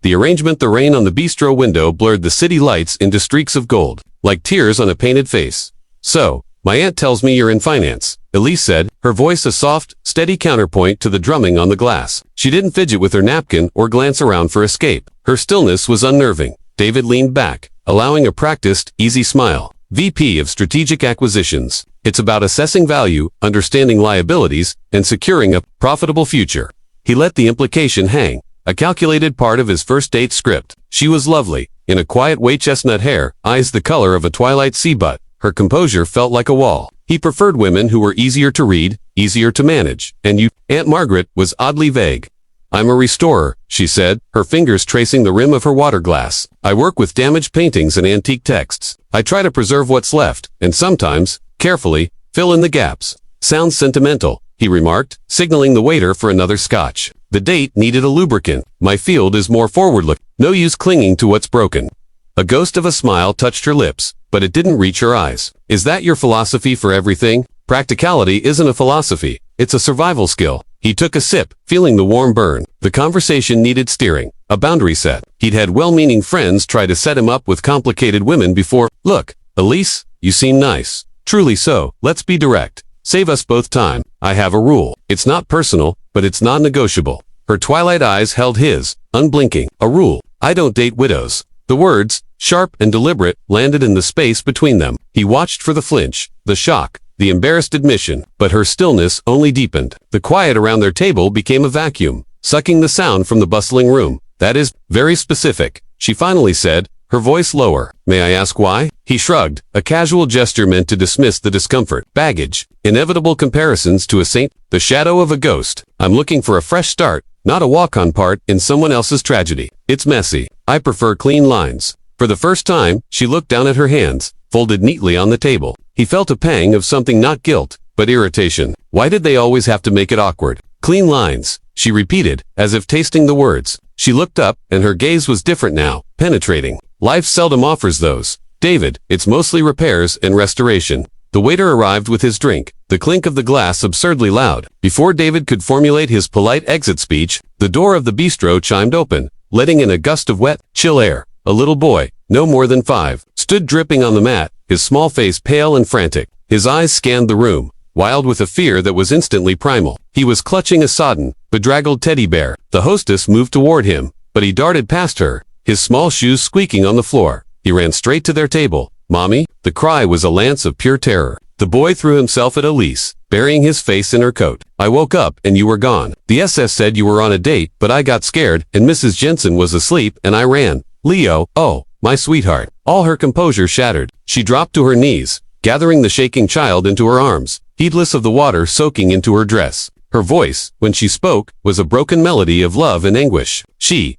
The arrangement, the rain on the bistro window blurred the city lights into streaks of gold, like tears on a painted face. "So, my aunt tells me you're in finance," Elise said, her voice a soft, steady counterpoint to the drumming on the glass. She didn't fidget with her napkin or glance around for escape. Her stillness was unnerving. David leaned back, allowing a practiced, easy smile. "VP of Strategic Acquisitions. It's about assessing value, understanding liabilities, and securing a profitable future." He let the implication hang, a calculated part of his first date script. She was lovely, in a quiet way, chestnut hair, eyes the color of a twilight sea butt. Her composure felt like a wall. He preferred women who were easier to read, easier to manage. "And you?" Aunt Margaret was oddly vague. "I'm a restorer," she said, her fingers tracing the rim of her water glass. "I work with damaged paintings and antique texts. I try to preserve what's left, and sometimes, carefully, fill in the gaps." "Sounds sentimental," he remarked, signaling the waiter for another scotch. The date needed a lubricant. "My field is more forward-looking. No use clinging to what's broken." A ghost of a smile touched her lips, but it didn't reach her eyes. "Is that your philosophy for everything?" "Practicality isn't a philosophy. It's a survival skill." He took a sip, feeling the warm burn. The conversation needed steering, a boundary set. He'd had well-meaning friends try to set him up with complicated women before. "Look, Elise, you seem nice." "Truly so. Let's be direct. Save us both time. I have a rule. It's not personal, but it's non-negotiable." Her twilight eyes held his, unblinking. "A rule. I don't date widows." The words, sharp and deliberate, landed in the space between them. He watched for the flinch, the shock, the embarrassed admission, but her stillness only deepened. The quiet around their table became a vacuum, sucking the sound from the bustling room. "That is very specific," she finally said, her voice lower. "May I ask why?" He shrugged, a casual gesture meant to dismiss the discomfort. "Baggage. Inevitable comparisons to a saint. The shadow of a ghost. I'm looking for a fresh start, not a walk-on part in someone else's tragedy. It's messy. I prefer clean lines." For the first time, she looked down at her hands, folded neatly on the table. He felt a pang of something, not guilt, but irritation. Why did they always have to make it awkward? "Clean lines," she repeated, as if tasting the words. She looked up, and her gaze was different now, penetrating. "Life seldom offers those, David. It's mostly repairs and restoration." The waiter arrived with his drink, the clink of the glass absurdly loud. Before David could formulate his polite exit speech, the door of the bistro chimed open, letting in a gust of wet, chill air. A little boy, no more than 5, stood dripping on the mat, his small face pale and frantic. His eyes scanned the room, wild with a fear that was instantly primal. He was clutching a sodden, bedraggled teddy bear. The hostess moved toward him, but he darted past her, his small shoes squeaking on the floor. He ran straight to their table. "Mommy?" The cry was a lance of pure terror. The boy threw himself at Elise, burying his face in her coat. "I woke up and you were gone. The SS said you were on a date, but I got scared and Mrs. Jensen was asleep and I ran. Leo, oh, my sweetheart." All her composure shattered. She dropped to her knees, gathering the shaking child into her arms, heedless of the water soaking into her dress. Her voice, when she spoke, was a broken melody of love and anguish.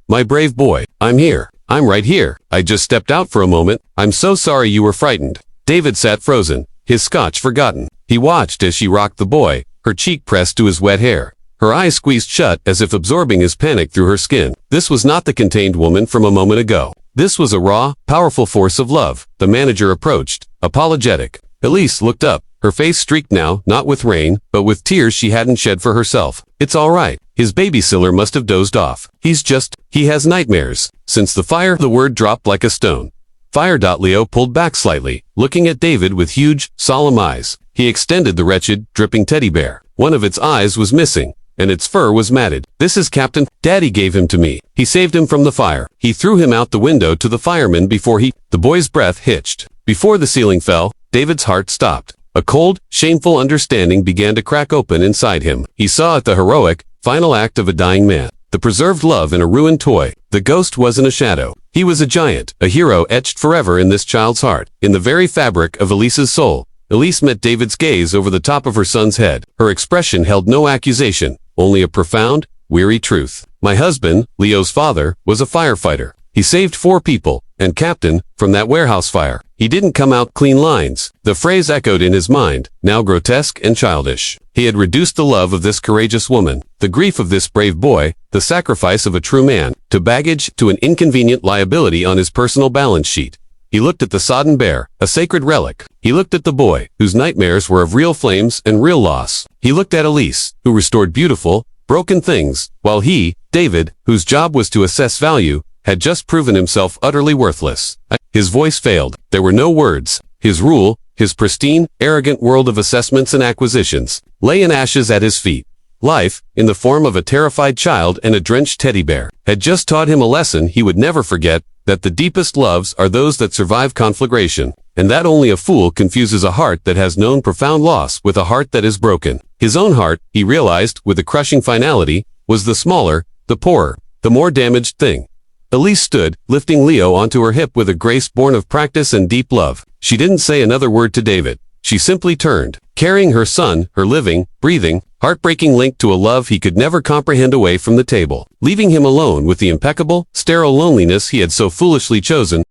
"My brave boy, I'm here. I'm right here. I just stepped out for a moment. I'm so sorry you were frightened." David sat frozen, his scotch forgotten. He watched as she rocked the boy, her cheek pressed to his wet hair. Her eyes squeezed shut as if absorbing his panic through her skin. This was not the contained woman from a moment ago. This was a raw, powerful force of love. The manager approached, apologetic. Elise looked up, her face streaked now, not with rain, but with tears she hadn't shed for herself. "It's all right. His babysitter must have dozed off. He has nightmares." Since the fire, the word dropped like a stone. "Fire." Leo pulled back slightly, looking at David with huge, solemn eyes. He extended the wretched, dripping teddy bear. One of its eyes was missing, and its fur was matted. "This is Captain. Daddy gave him to me. He saved him from the fire. He threw him out the window to the firemen before he—" The boy's breath hitched. Before the ceiling fell, David's heart stopped. A cold, shameful understanding began to crack open inside him. He saw it, the heroic, final act of a dying man. The preserved love in a ruined toy. The ghost wasn't a shadow. He was a giant, a hero etched forever in this child's heart, in the very fabric of Elise's soul. Elise met David's gaze over the top of her son's head. Her expression held no accusation, only a profound, weary truth. "My husband, Leo's father, was a firefighter. He saved 4 people, and Captain, from that warehouse fire. He didn't come out clean lines." The phrase echoed in his mind, now grotesque and childish. He had reduced the love of this courageous woman, the grief of this brave boy, the sacrifice of a true man, to baggage, to an inconvenient liability on his personal balance sheet. He looked at the sodden bear, a sacred relic. He looked at the boy, whose nightmares were of real flames and real loss. He looked at Elise, who restored beautiful, broken things, while he, David, whose job was to assess value, had just proven himself utterly worthless. His voice failed. There were no words. His rule, his pristine, arrogant world of assessments and acquisitions, lay in ashes at his feet. Life, in the form of a terrified child and a drenched teddy bear, had just taught him a lesson he would never forget, that the deepest loves are those that survive conflagration, and that only a fool confuses a heart that has known profound loss with a heart that is broken. His own heart, he realized, with a crushing finality, was the smaller, the poorer, the more damaged thing. Elise stood, lifting Leo onto her hip with a grace born of practice and deep love. She didn't say another word to David. She simply turned, carrying her son, her living, breathing, heartbreaking link to a love he could never comprehend, away from the table, leaving him alone with the impeccable, sterile loneliness he had so foolishly chosen.